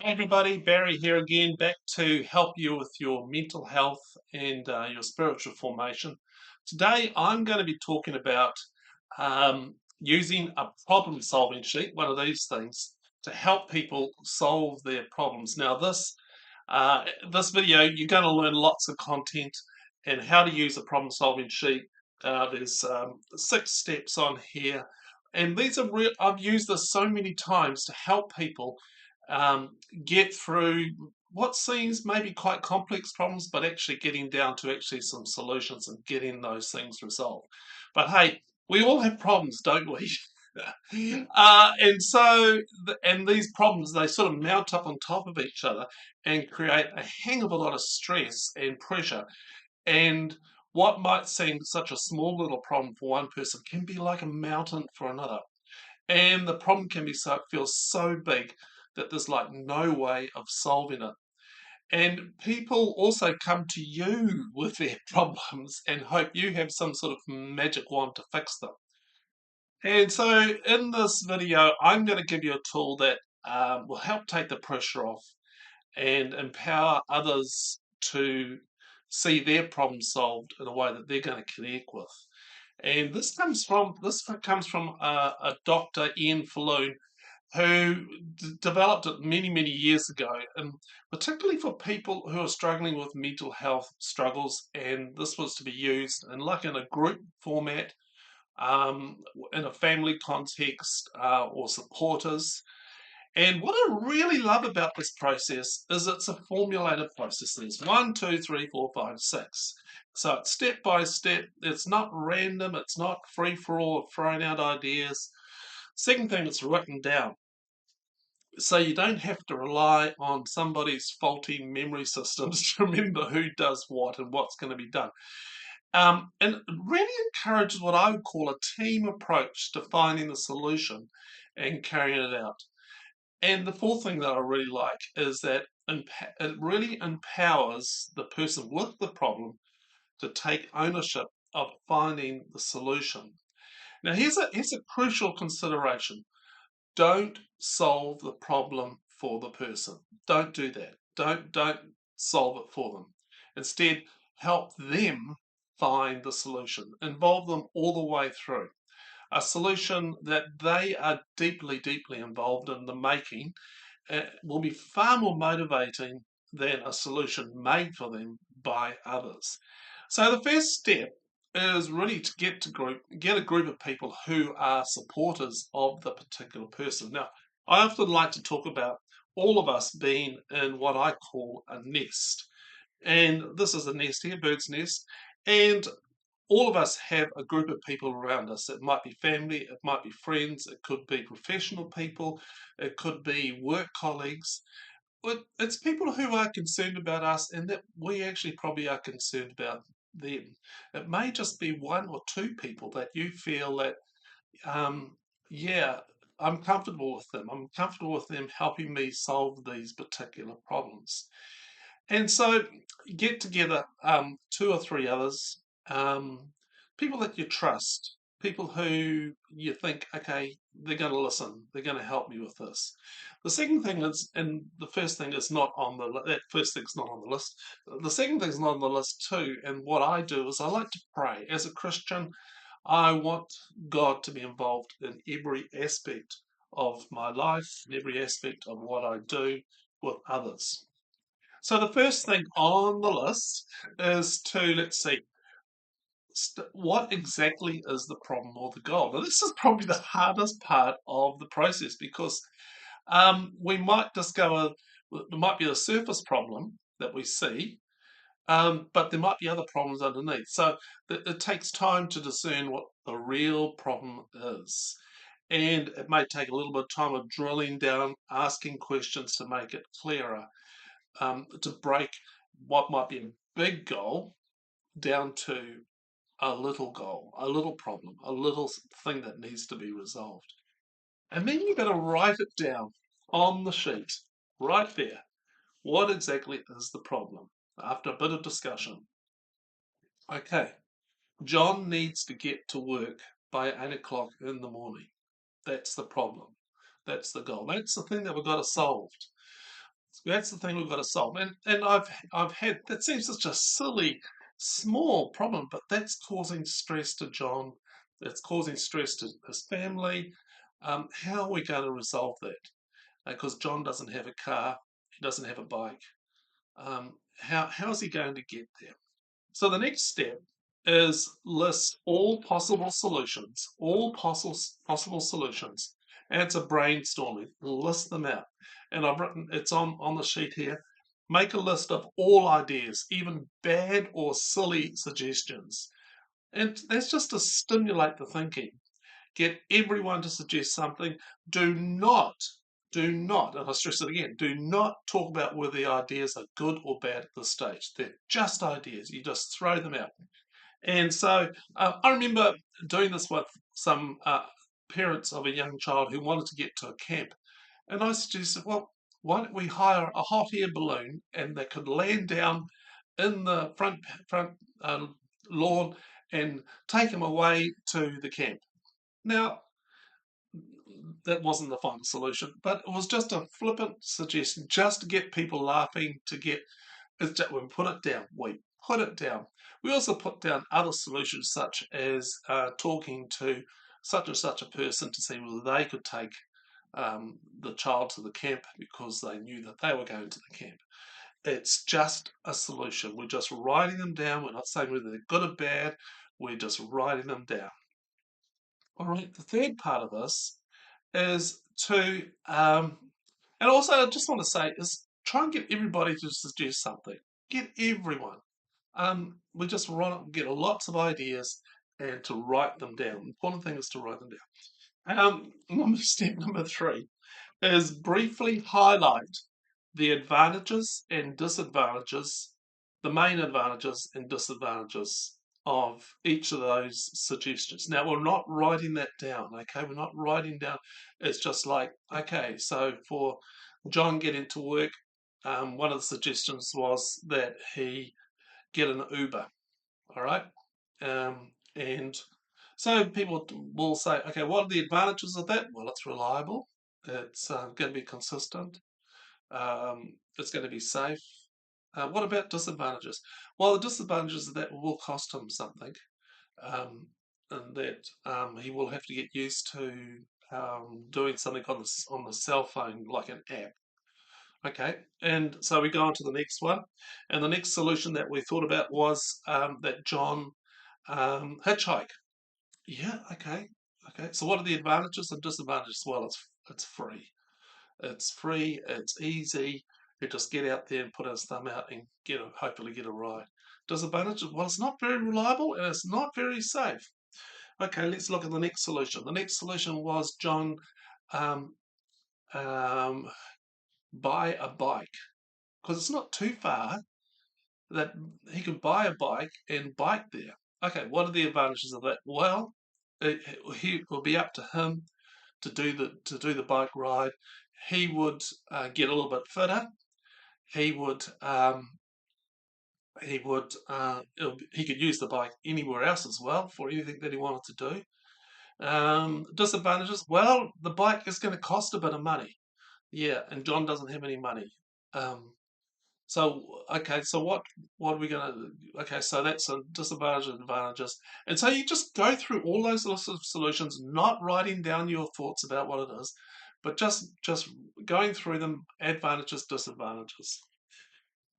Hey everybody, Barry here again, back to help you with your mental health and your spiritual formation. Today I'm going to be talking about using a problem solving sheet, one of these things, to help people solve their problems. Now this video you're going to learn lots of content and how to use a problem solving sheet. There's 6 steps on here, and these are real. I've used this so many times to help people um, get through what seems maybe quite complex problems, but actually getting down to actually some solutions and getting those things resolved. But hey, we all have problems, don't we? And these problems, they sort of mount up on top of each other and create a hang of a lot of stress and pressure. And what might seem such a small little problem for one person can be like a mountain for another. And the problem can be feel so big that there's like no way of solving it. And people also come to you with their problems and hope you have some sort of magic wand to fix them. And so in this video, I'm going to give you a tool that will help take the pressure off and empower others to see their problem solved in a way that they're going to connect with. And this comes from a Dr. Ian Falloon, who developed it many, many years ago, and particularly for people who are struggling with mental health struggles. And this was to be used in a group format, um, in a family context, or supporters. And what I really love about this process is it's a formulated process. There's 1, 2, 3, 4, 5, 6. So it's step by step. It's not random. It's not free for all, throwing out ideas. Second thing, it's written down. So you don't have to rely on somebody's faulty memory systems to remember who does what and what's going to be done. And it really encourages what I would call a team approach to finding the solution and carrying it out. And the fourth thing that I really like is that it really empowers the person with the problem to take ownership of finding the solution. Now, here's a crucial consideration. Don't solve the problem for the person. Don't do that. Don't solve it for them. Instead, help them find the solution. Involve them all the way through. A solution that they are deeply, deeply involved in the making will be far more motivating than a solution made for them by others. So the first step is really to get a group of people who are supporters of the particular person. Now, I often like to talk about all of us being in what I call a nest. And this is a nest here, bird's nest. And all of us have a group of people around us. It might be family, it might be friends, it could be professional people, it could be work colleagues. But it's people who are concerned about us and that we actually probably are concerned about them. It may just be one or two people that you feel that, um, yeah, I'm comfortable with them. I'm comfortable with them helping me solve these particular problems. And so get together, 2 or 3 others, people that you trust, people who you think, okay, they're going to listen, they're going to help me with this. The second thing is, and the first thing is not on that first thing's not on the list. The second thing's not on the list too. And what I do is I like to pray. As a Christian, I want God to be involved in every aspect of my life, in every aspect of what I do with others. So the first thing on the list is to, let's see, what exactly is the problem or the goal? Now, this is probably the hardest part of the process because we might discover there might be a surface problem that we see, but there might be other problems underneath. So it takes time to discern what the real problem is. And it may take a little bit of time of drilling down, asking questions to make it clearer, to break what might be a big goal down to a little goal, a little problem, a little thing that needs to be resolved. And then you're going to write it down on the sheet, right there. What exactly is the problem? After a bit of discussion. Okay, John needs to get to work by 8 o'clock in the morning. That's the problem. That's the goal. That's the thing that we've got to solve. That's the thing we've got to solve. And I've had that seems such a silly, small problem, but that's causing stress to John. That's causing stress to his family. How are we going to resolve that? Because John doesn't have a car, he doesn't have a bike. How is he going to get there? So the next step is list all possible solutions, all possible solutions, and it's a brainstorming. List them out, and I've written it's on the sheet here. Make a list of all ideas, even bad or silly suggestions, and that's just to stimulate the thinking. Get everyone to suggest something. Do not, and I stress it again, do not talk about whether the ideas are good or bad at this stage. They're just ideas. You just throw them out. And so I remember doing this with some parents of a young child who wanted to get to a camp. And I suggested, well, why don't we hire a hot air balloon and they could land down in the front lawn and take them away to the camp. Now, that wasn't the final solution, but it was just a flippant suggestion just to get people laughing, to get we put it down. We put it down. We also put down other solutions such as talking to such and such a person to see whether they could take the child to the camp because they knew that they were going to the camp. It's just a solution. We're just writing them down. We're not saying whether they're good or bad. We're just writing them down. All right. The third part of this is to, and also I just want to say is try and get everybody to suggest something. Get everyone. We just get lots of ideas and to write them down. The important thing is to write them down. Step number 3 is briefly highlight the advantages and disadvantages, the main advantages and disadvantages of each of those suggestions. Now, we're not writing that down, okay? We're not writing down, it's just like, okay, so for John getting to work, one of the suggestions was that he get an Uber, all right? And so people will say, okay, what are the advantages of that? Well, it's reliable, it's going to be consistent, it's going to be safe. What about disadvantages? Well, the disadvantages of that will cost him something, and that he will have to get used to doing something on the cell phone, like an app. Okay, and so we go on to the next one, and the next solution that we thought about was that John hitchhike. Yeah, okay, okay. So what are the advantages and disadvantages? Well, it's free. It's free. It's easy. You just get out there and put his thumb out and hopefully get a ride. Disadvantages? Well, it's not very reliable and it's not very safe. Okay, let's look at the next solution. The next solution was John um, um, buy a bike because it's not too far that he could buy a bike and bike there. Okay, what are the advantages of that? Well, he will be up to him to do the bike ride. He would get a little bit fitter. He would he could use the bike anywhere else as well for anything that he wanted to do. Disadvantages? Well, the bike is going to cost a bit of money. Yeah, and John doesn't have any money. Um, so okay, so what are we going to? Okay, so that's a disadvantage and advantages, and so you just go through all those lists of solutions, not writing down your thoughts about what it is, but just going through them, advantages, disadvantages.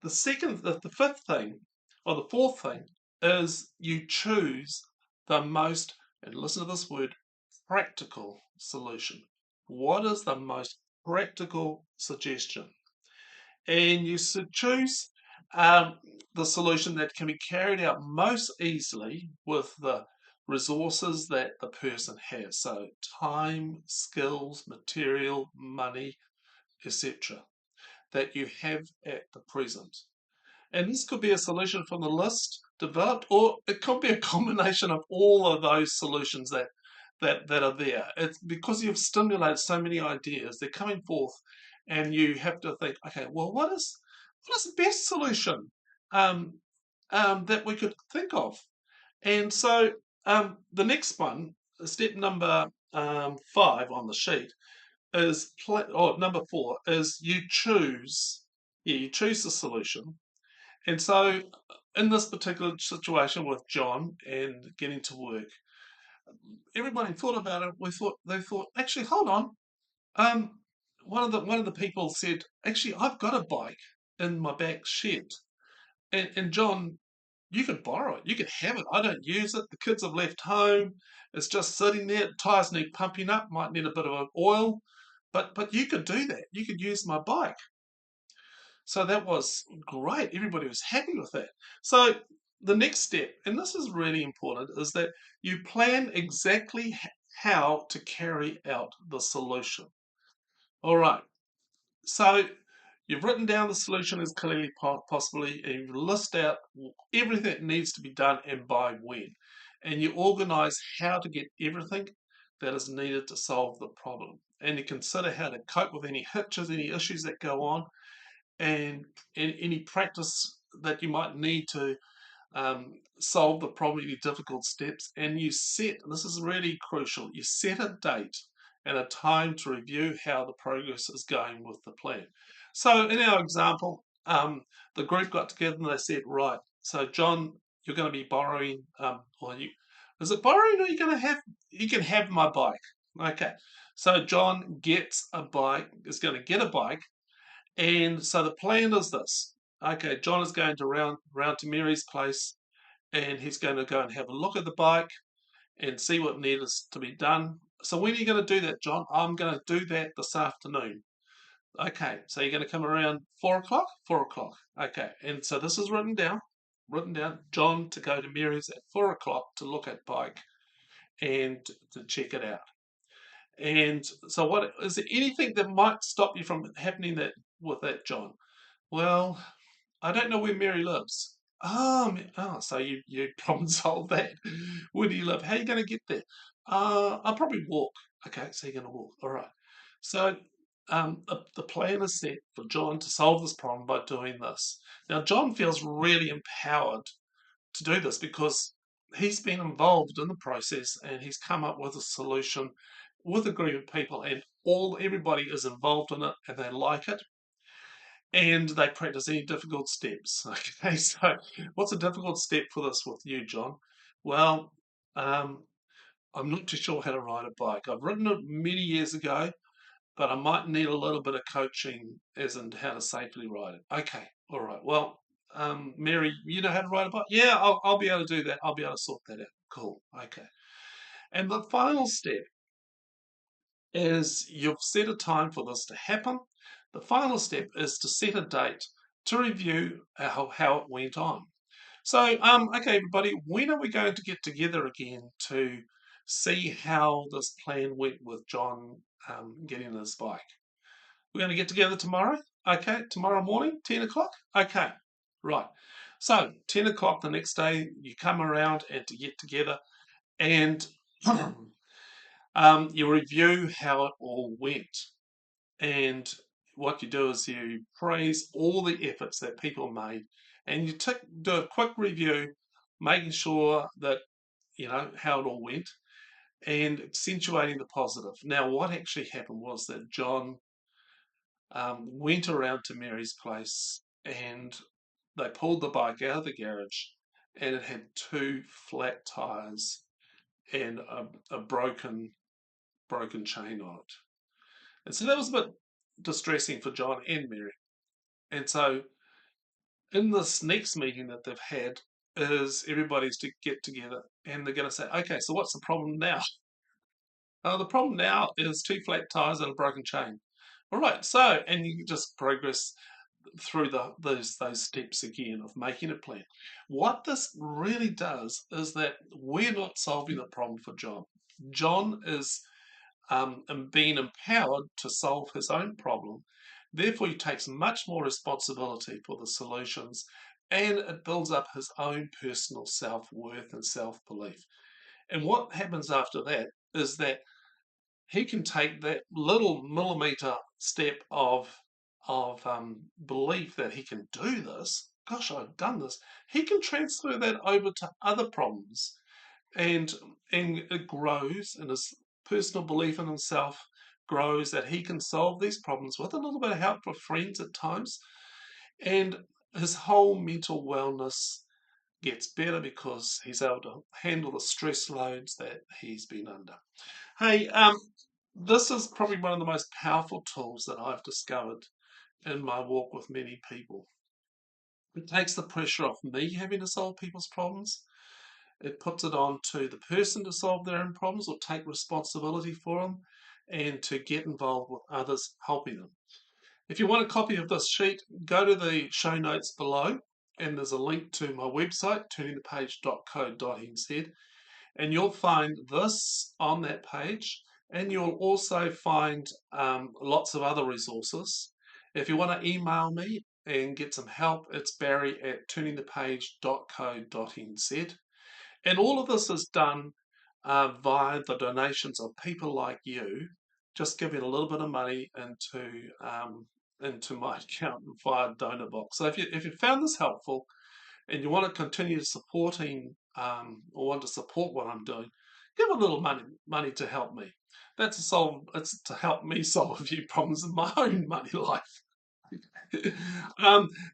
The fifth thing, or the fourth thing, is you choose the most, and listen to this word, practical solution. What is the most practical suggestion? And you should choose the solution that can be carried out most easily with the resources that the person has. So time, skills, material, money, etc. that you have at the present. And this could be a solution from the list developed, or it could be a combination of all of those solutions that are there. It's because you've stimulated so many ideas, they're coming forth, and you have to think, okay, well, what is the best solution that we could think of? And so the next one, step number 5 on the sheet, is or number 4 is you choose Yeah, you choose the solution. And so, in this particular situation with John and getting to work, everybody thought about it. They thought, actually, hold on. Um, one of the people said, actually, I've got a bike in my back shed, and John, you could borrow it. You could have it. I don't use it. The kids have left home. It's just sitting there. Tires need pumping up. Might need a bit of oil, but you could do that. You could use my bike. So that was great. Everybody was happy with that. So the next step, and this is really important, is that you plan exactly how to carry out the solution. All right. So you've written down the solution as clearly possibly, and you list out everything that needs to be done and by when. And you organize how to get everything that is needed to solve the problem. And you consider how to cope with any hitches, any issues that go on, and any practice that you might need to solve the problem, any difficult steps. And you set, this is really crucial, you set a date and a time to review how the progress is going with the plan. So in our example, the group got together and they said, right, so John, you're going to be borrowing, is it borrowing or you can have my bike? Okay, so John gets a bike, is going to get a bike, and so the plan is this. Okay, John is going to round to Mary's place, and he's going to go and have a look at the bike and see what needs to be done. So when are you going to do that, John? I'm going to do that this afternoon. Okay, so you're going to come around 4 o'clock? 4 o'clock. Okay, and so this is written down. Written down. John to go to Mary's at 4 o'clock to look at bike and to check it out. And so, what is there anything that might stop you from happening that with that, John? Well, I don't know where Mary lives. So you problem solved that. Where do you live? How are you going to get there? I'll probably walk. Okay, so you're going to walk. All right. So the plan is set for John to solve this problem by doing this. Now, John feels really empowered to do this because he's been involved in the process and he's come up with a solution with a group of people, and everybody is involved in it and they like it and they practice any difficult steps. Okay, so what's a difficult step for this with you, John? Well, um, I'm not too sure how to ride a bike. I've ridden it many years ago, but I might need a little bit of coaching as in how to safely ride it. Okay, all right. Well, Mary, you know how to ride a bike? Yeah, I'll be able to do that. I'll be able to sort that out. Cool. Okay. And the final step is you've set a time for this to happen. The final step is to set a date to review how it went on. So, okay, everybody, when are we going to get together again to see how this plan went with John getting his bike? We're going to get together tomorrow? Okay, tomorrow morning, 10 o'clock? Okay, right. So, 10 o'clock the next day, you come around and to get together and you review how it all went. And what you do is you praise all the efforts that people made and you do a quick review, making sure that you know how it all went and accentuating the positive. Now, what actually happened was that John went around to Mary's place and they pulled the bike out of the garage and it had two flat tires and a broken chain on it. And so that was a bit distressing for John and Mary. And so in this next meeting that they've had is everybody's to get together and they're going to say, okay, so what's the problem now? The problem now is two flat tires and a broken chain. All right, so and you just progress through those steps again of making a plan. What this really does is that we're not solving the problem for John. John is being empowered to solve his own problem. Therefore, he takes much more responsibility for the solutions and it builds up his own personal self worth and self belief. And what happens after that is that he can take that little millimeter step of belief that he can do this. Gosh, I've done this. He can transfer that over to other problems, and and it grows, and his personal belief in himself grows that he can solve these problems with a little bit of help from friends at times. and his whole mental wellness gets better because he's able to handle the stress loads that he's been under. Hey, this is probably one of the most powerful tools that I've discovered in my walk with many people. It takes the pressure off me having to solve people's problems. It puts it on to the person to solve their own problems or take responsibility for them and to get involved with others helping them. If you want a copy of this sheet, go to the show notes below and there's a link to my website, turningthepage.co.nz, and you'll find this on that page, and you'll also find lots of other resources. If you want to email me and get some help, it's barry@turningthepage.co.nz. And all of this is done via the donations of people like you, just giving a little bit of money into my account via DonorBox. So if you found this helpful and you want to continue supporting or want to support what I'm doing, give a little money to help me. It's to help me solve a few problems in my own money life.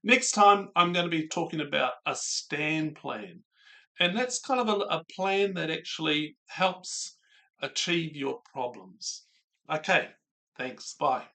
Next time I'm going to be talking about a stand plan. And that's kind of a plan that actually helps achieve your problems. Okay, thanks. Bye.